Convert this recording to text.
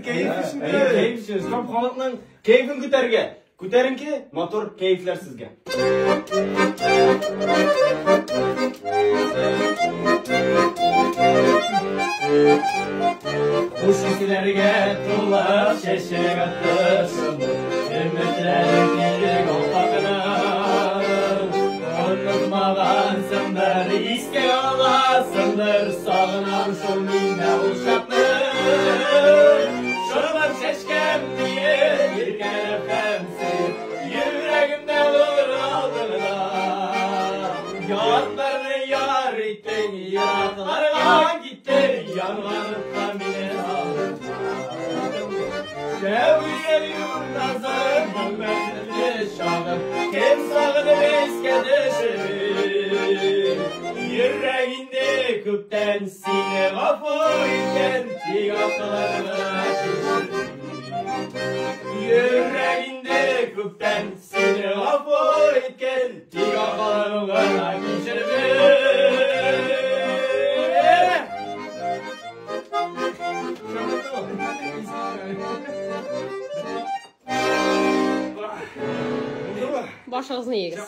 Keyifli, keyif şimdi. Keyif işiniz. Tam kanatlan keyfin küterge. Küterinki motor keyifler sizge. Kuş seslerge tular şeşek attırsın. Ümitlerin kirik olmakına. Unutmağansındır, iske olasındır. Sağınan şu minne uşaklar. Şuralar şeşkem diye bir kere femsin. Yüreğimde olur aldığına. Yatlarını yar ettin, yanaklarına gittin. Yanlarında mine aldığına. Şevriye yurdazım, Muhammed'li şahım. Kim sağını beskede şevim. Yüreğinde küpten sine vafı iken tigaklarına şişirdim. Yüreğinde küpten sine vafı iken tigaklarına şişirdim. Baş ağzını yeğiz.